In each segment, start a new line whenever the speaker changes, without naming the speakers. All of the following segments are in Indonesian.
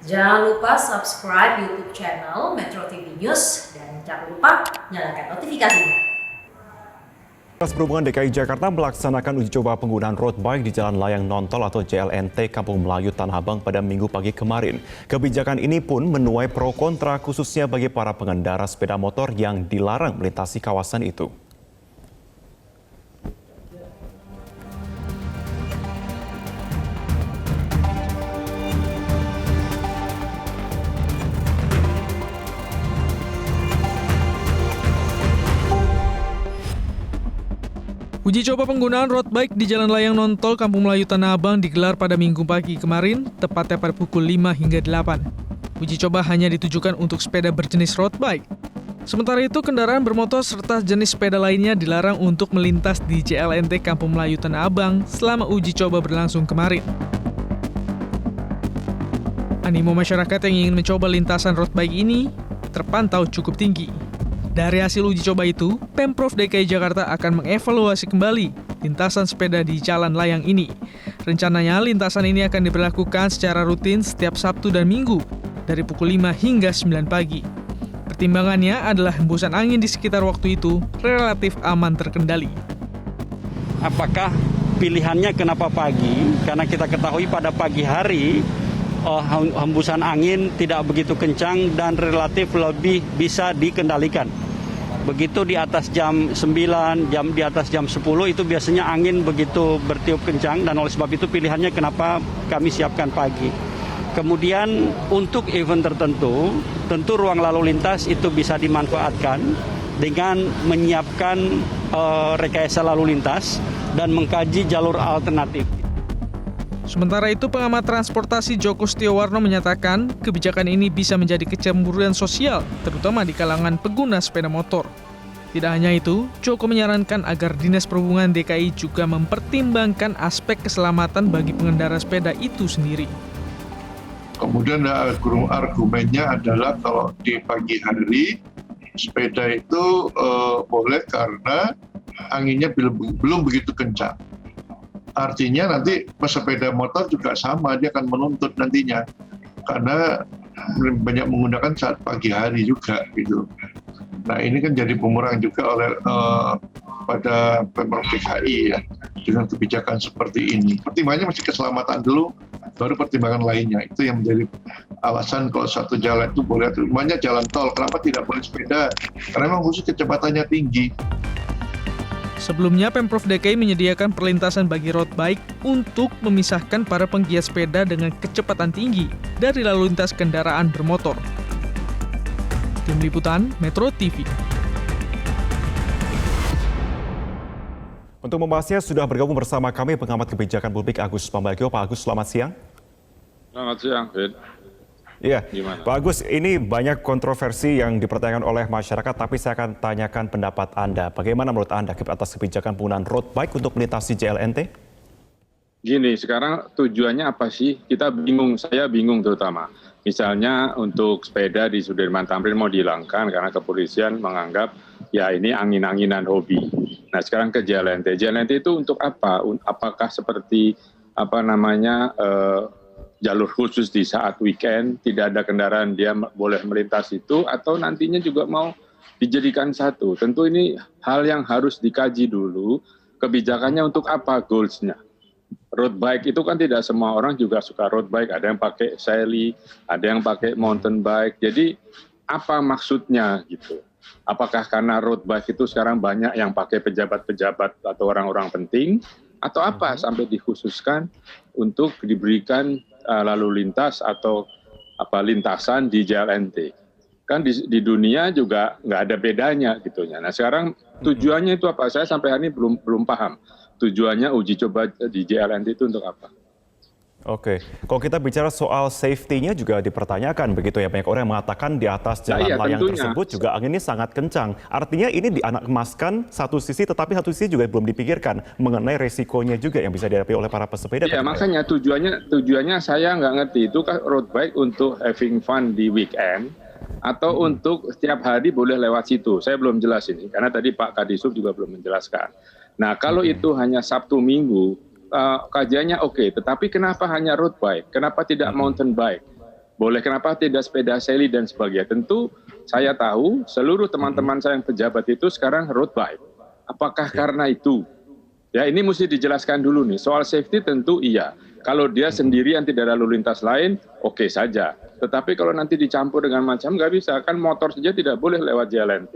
Jangan lupa subscribe YouTube channel Metro TV News dan jangan lupa nyalakan notifikasinya.
Dinas Perhubungan DKI Jakarta melaksanakan uji coba penggunaan road bike di Jalan Layang Nontol atau JLNT Kampung Melayu Tanah Abang pada Minggu pagi kemarin. Kebijakan ini pun menuai pro kontra khususnya bagi para pengendara sepeda motor yang dilarang melintasi kawasan itu.
Uji coba penggunaan road bike di Jalan Layang Nontol Kampung Melayu Tanah Abang digelar pada Minggu pagi kemarin, tepatnya pada pukul 5 hingga 8. Uji coba hanya ditujukan untuk sepeda berjenis road bike. Sementara itu, kendaraan bermotor serta jenis sepeda lainnya dilarang untuk melintas di JLNT Kampung Melayu Tanah Abang selama uji coba berlangsung kemarin. Animo masyarakat yang ingin mencoba lintasan road bike ini terpantau cukup tinggi. Dari hasil uji coba itu, Pemprov DKI Jakarta akan mengevaluasi kembali lintasan sepeda di jalan layang ini. Rencananya, lintasan ini akan diberlakukan secara rutin setiap Sabtu dan Minggu, dari pukul 5 hingga 9 pagi. Pertimbangannya adalah hembusan angin di sekitar waktu itu relatif aman terkendali.
Apakah pilihannya kenapa pagi? Karena kita ketahui pada pagi hari, hembusan angin tidak begitu kencang dan relatif lebih bisa dikendalikan. Begitu di atas jam 9, di atas jam 10 itu biasanya angin begitu bertiup kencang dan oleh sebab itu pilihannya kenapa kami siapkan pagi. Kemudian untuk event tertentu, tentu ruang lalu lintas itu bisa dimanfaatkan dengan menyiapkan rekayasa lalu lintas dan mengkaji jalur alternatif.
Sementara itu, pengamat transportasi Joko Setiawarno menyatakan kebijakan ini bisa menjadi kecemburuan sosial, terutama di kalangan pengguna sepeda motor. Tidak hanya itu, Joko menyarankan agar Dinas Perhubungan DKI juga mempertimbangkan aspek keselamatan bagi pengendara sepeda itu sendiri.
Kemudian argumennya adalah kalau di pagi hari sepeda itu boleh karena anginnya belum begitu kencang. Artinya nanti pesepeda motor juga sama, dia akan menuntut nantinya karena banyak menggunakan saat pagi hari juga gitu. Nah ini kan jadi bumerang juga oleh pada Pemprov DKI ya dengan kebijakan seperti ini. Pertimbangannya masih keselamatan dulu, baru pertimbangan lainnya. Itu yang menjadi alasan kalau satu jalan itu boleh, namanya jalan tol, kenapa tidak boleh sepeda? Karena memang khusus kecepatannya tinggi.
Sebelumnya, Pemprov DKI menyediakan perlintasan bagi road bike untuk memisahkan para penggiat sepeda dengan kecepatan tinggi dari lalu lintas kendaraan bermotor. Tim Liputan Metro TV.
Untuk membahasnya sudah bergabung bersama kami pengamat kebijakan publik Agus Pambagio. Pak Agus, selamat siang.
Selamat siang, Fid.
Iya,
Gimana?
Pak Agus, ini banyak kontroversi yang dipertanyakan oleh masyarakat, tapi saya akan tanyakan pendapat Anda. Bagaimana menurut Anda atas kebijakan penggunaan road bike untuk melintasi JLNT?
Gini, sekarang tujuannya apa sih? Kita bingung, saya bingung terutama. Misalnya untuk sepeda di Sudirman Tamrin mau dihilangkan karena kepolisian menganggap ya ini angin-anginan hobi. Nah sekarang ke JLNT. JLNT itu untuk apa? Apakah seperti jalur khusus di saat weekend, tidak ada kendaraan dia boleh melintas itu, atau nantinya juga mau dijadikan satu. Tentu ini hal yang harus dikaji dulu, kebijakannya untuk apa, goals-nya. Road bike itu kan tidak semua orang juga suka road bike, ada yang pakai Sally, ada yang pakai mountain bike, jadi apa maksudnya gitu. Apakah karena road bike itu sekarang banyak yang pakai pejabat-pejabat atau orang-orang penting, atau apa sampai dikhususkan untuk diberikan lalu lintas atau lintasan di JLNT. Kan di dunia juga nggak ada bedanya gitunya. Nah sekarang tujuannya itu apa? Saya sampai hari ini belum paham. Tujuannya uji coba di JLNT itu untuk apa?
Oke, kalau kita bicara soal safety-nya juga dipertanyakan begitu ya. Banyak orang yang mengatakan di atas jalan layang
tentunya.
tersebut juga anginnya sangat kencang. Artinya ini dianak emaskan satu sisi, tetapi satu sisi juga belum dipikirkan mengenai resikonya juga yang bisa dihadapi oleh para pesepeda.
Iya, makanya tujuannya saya nggak ngerti. Itu kan road bike untuk having fun di weekend atau untuk setiap hari boleh lewat situ. Saya belum jelas ini, karena tadi Pak Kadisub juga belum menjelaskan. Nah, kalau itu hanya Sabtu Minggu, kajiannya oke, tetapi kenapa hanya road bike? Kenapa tidak mountain bike? boleh, kenapa tidak sepeda seli dan sebagainya. Tentu saya tahu seluruh teman-teman saya yang pejabat itu sekarang road bike. Apakah karena itu? Ya, ini mesti dijelaskan dulu nih. Soal safety tentu iya. Kalau dia sendirian tidak ada lalu lintas lain, oke saja. Tetapi kalau nanti dicampur dengan macam, nggak bisa. Kan motor saja tidak boleh lewat JLNT.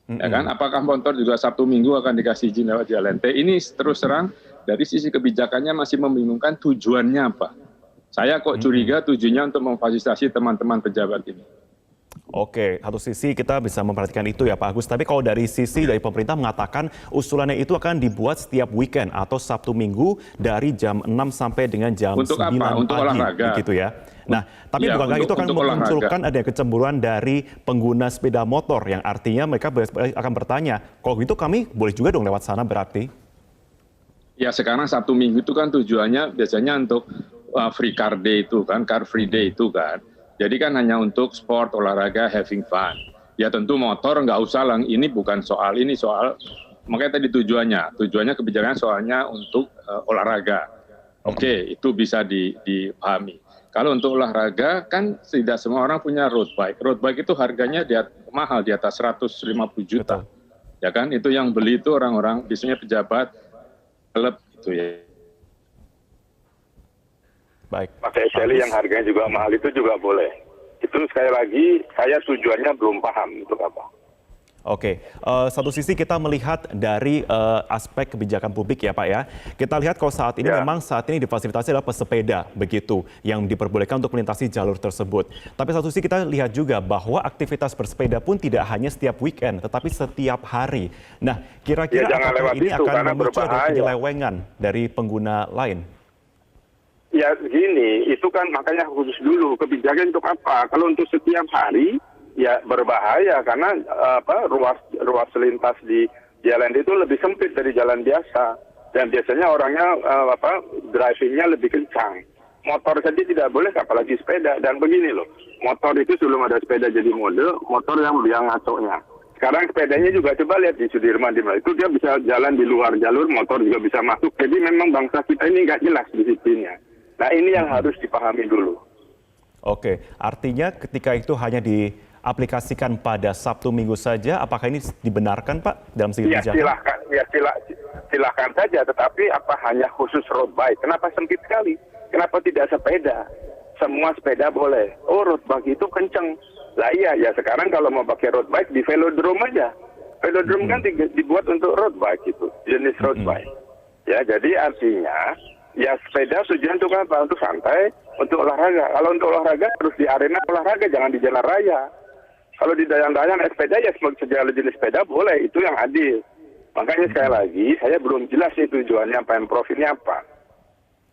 Ya kan? Apakah motor juga Sabtu Minggu akan dikasih izin lewat JLNT? Ini terus terang dari sisi kebijakannya masih membingungkan tujuannya apa. Saya kok curiga tujuannya untuk memfasilitasi teman-teman pejabat ini.
Oke, satu sisi kita bisa memperhatikan itu ya Pak Agus, tapi kalau dari sisi dari pemerintah mengatakan usulannya itu akan dibuat setiap weekend atau Sabtu Minggu dari jam 6 sampai dengan jam
Untuk
9
apa? Untuk
pagi,
olahraga.
begitu ya. Nah, tapi
Ya,
bukankah itu akan
untuk
memunculkan ada kecemburuan dari pengguna sepeda motor yang artinya mereka akan bertanya, kalau gitu kami boleh juga dong lewat sana berarti?
Ya sekarang Sabtu Minggu itu kan tujuannya biasanya untuk free car day itu kan, car free day itu kan. Jadi kan hanya untuk sport, olahraga, having fun. Ya tentu motor nggak usah lah, ini bukan soal ini, soal makanya tadi tujuannya kebijakan soalnya untuk olahraga. Oke, itu bisa dipahami. Kalau untuk olahraga kan tidak semua orang punya road bike. Road bike itu harganya mahal, di atas 150 juta. Betul. Ya kan, itu yang beli itu orang-orang biasanya pejabat, klub itu ya.
Baik.
Pakai seli yang harganya juga mahal itu juga boleh. Itu sekali lagi saya tujuannya belum paham untuk apa.
Oke, satu sisi kita melihat dari aspek kebijakan publik ya Pak ya. Kita lihat kalau saat ini memang saat ini difasilitasi adalah pesepeda begitu yang diperbolehkan untuk melintasi jalur tersebut. Tapi satu sisi kita lihat juga bahwa aktivitas bersepeda pun tidak hanya setiap weekend tetapi setiap hari. Nah, kira-kira apakah ini akan memicu ada penyelewengan dari pengguna lain?
Ya gini, itu kan makanya khusus dulu kebijakan untuk apa? Kalau untuk setiap hari ya berbahaya karena ruas lintas di jalan itu lebih sempit dari jalan biasa dan biasanya orangnya drivingnya lebih kencang. Motor saja tidak boleh, apalagi sepeda. Dan begini loh, motor itu sebelum ada sepeda jadi mode, motor yang ngaconya. Sekarang sepedanya juga coba lihat di Sudirman, itu dia bisa jalan di luar jalur, motor juga bisa masuk. Jadi memang bangsa kita ini nggak jelas disiplinnya. Nah ini yang harus dipahami dulu.
Oke, artinya ketika itu hanya diaplikasikan pada Sabtu Minggu saja, apakah ini dibenarkan Pak dalam segi kebijakan?
Silahkan saja, tetapi apa hanya khusus road bike? Kenapa sempit sekali? Kenapa tidak sepeda? Semua sepeda boleh. Oh road bike itu kenceng. Lah iya, ya sekarang kalau mau pakai road bike di velodrome aja. Velodrome kan dibuat untuk road bike itu, jenis road bike. Ya jadi artinya ya sepeda tujuan untuk apa? Untuk santai, untuk olahraga. Kalau untuk olahraga harus di arena olahraga, jangan di jalan raya. Kalau di jalan-jalan sepeda ya segala jenis sepeda boleh, itu yang adil. Makanya sekali lagi saya belum jelas sih tujuannya Pemprov ini apa.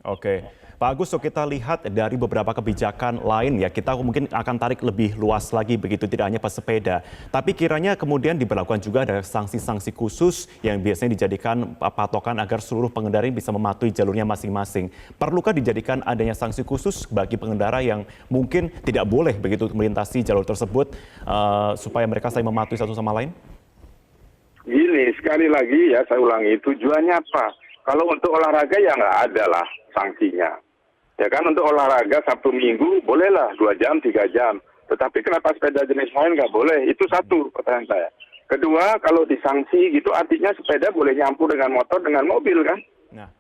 Oke. Pak Agus, so kita lihat dari beberapa kebijakan lain ya, kita mungkin akan tarik lebih luas lagi begitu, tidak hanya pesepeda. Tapi kiranya kemudian diberlakukan juga ada sanksi-sanksi khusus yang biasanya dijadikan patokan agar seluruh pengendara bisa mematuhi jalurnya masing-masing. Perlukah dijadikan adanya sanksi khusus bagi pengendara yang mungkin tidak boleh begitu melintasi jalur tersebut supaya mereka saling mematuhi satu sama lain?
Gini, sekali lagi ya saya ulangi, tujuannya apa? Kalau untuk olahraga ya nggak ada lah sanksinya. Ya kan untuk olahraga Sabtu Minggu bolehlah 2 jam, 3 jam. Tetapi kenapa sepeda jenis lain nggak boleh? Itu satu pertanyaan saya. Kedua, kalau disanksi gitu artinya sepeda boleh nyampur dengan motor, dengan mobil kan? Nah.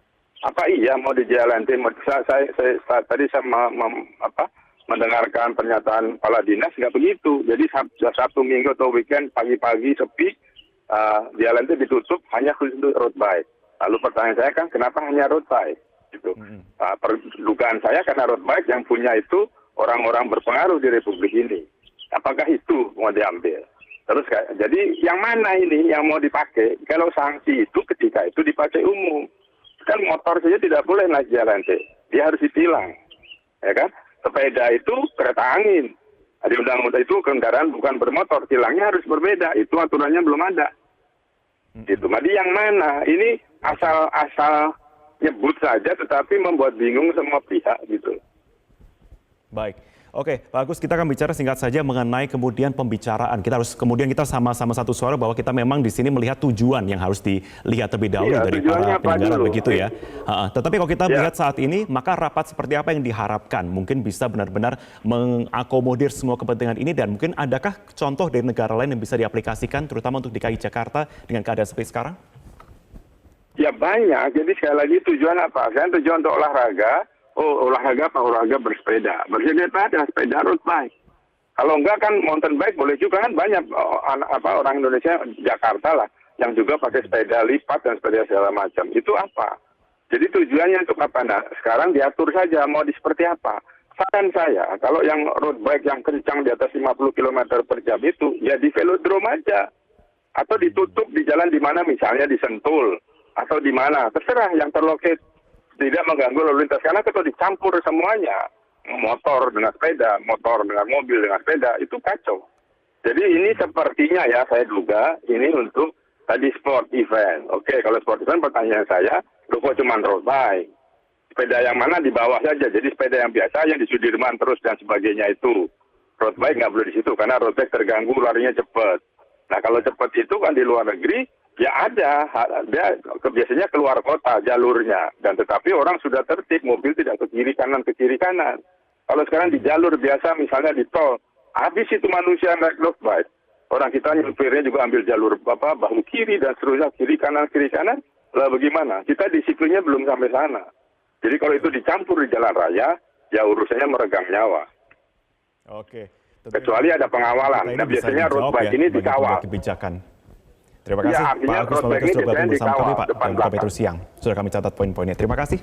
Apa iya mau di jalan? Tadi saya mendengarkan pernyataan Kepala Dinas nggak begitu. Jadi Sabtu Minggu atau weekend pagi-pagi sepi, jalan itu ditutup hanya khusus untuk road bike. Lalu pertanyaan saya kan kenapa hanya road bike? Gitu. Dugaan saya karena road bike yang punya itu orang-orang berpengaruh di Republik ini. Apakah itu mau diambil? Terus jadi yang mana ini yang mau dipakai? Kalau sanksi itu ketika itu dipakai umum. Kan motor saja tidak boleh naik jalan, dia harus ditilang. Ya kan? Sepeda itu kereta angin. Di undang-undang itu kendaraan bukan bermotor, tilangnya harus berbeda. Itu aturannya belum ada. Gitu. Jadi yang mana? Ini asal nyebut saja tetapi membuat bingung semua pihak gitu.
Baik. Oke, Pak Agus, kita akan bicara singkat saja mengenai kemudian pembicaraan. Kita sama-sama satu suara bahwa kita memang di sini melihat tujuan yang harus dilihat terlebih dahulu dari para penyelenggara begitu ya. Tetapi kalau kita melihat saat ini, maka rapat seperti apa yang diharapkan? Mungkin bisa benar-benar mengakomodir semua kepentingan ini dan mungkin adakah contoh dari negara lain yang bisa diaplikasikan terutama untuk DKI Jakarta dengan keadaan seperti sekarang?
Ya banyak, jadi sekali lagi tujuan apa? Kan tujuan untuk olahraga. Oh, olahraga apa? Olahraga bersepeda. Bersepeda, sepeda road bike. Kalau enggak kan mountain bike boleh juga, kan banyak orang Indonesia, Jakarta lah, yang juga pakai sepeda lipat dan sepeda segala macam. Itu apa? Jadi tujuannya untuk apa? Nah, sekarang diatur saja mau seperti apa. Saran saya, kalau yang road bike yang kencang di atas 50 km per jam itu, ya di velodrome aja. Atau ditutup di jalan di mana, misalnya di Sentul. Atau di mana, terserah yang terlokasi. Tidak mengganggu lalu lintas, karena kalau dicampur semuanya, motor dengan sepeda, motor dengan mobil dengan sepeda, itu kacau. Jadi ini sepertinya ya, saya duga ini untuk tadi sport event. Oke, kalau sport event pertanyaan saya, kok cuma road bike? Sepeda yang mana di bawah saja, jadi sepeda yang biasa yang di Sudirman terus dan sebagainya itu. Road bike nggak boleh di situ, karena road bike terganggu larinya cepat. Nah kalau cepat itu kan di luar negeri, ya ada, dia biasanya keluar kota jalurnya, dan tetapi orang sudah tertib, mobil tidak ke kiri kanan. Kalau sekarang di jalur biasa, misalnya di tol, habis itu manusia naik road bike. Orang kita nyupirnya juga ambil jalur bahu kiri dan seterusnya, kiri kanan. Lah bagaimana? Kita disiplinnya belum sampai sana. Jadi kalau itu dicampur di jalan raya, ya urusannya meregang nyawa.
Oke.
Kecuali ada pengawalan. Nah, biasanya road bike ini dikawal.
Kebijakan. Terima kasih
Ya,
Pak Agus Maulana sudah bergabung bersama kami Pak dalam KP Terus Siang. Sudah kami catat poin-poinnya. Terima kasih.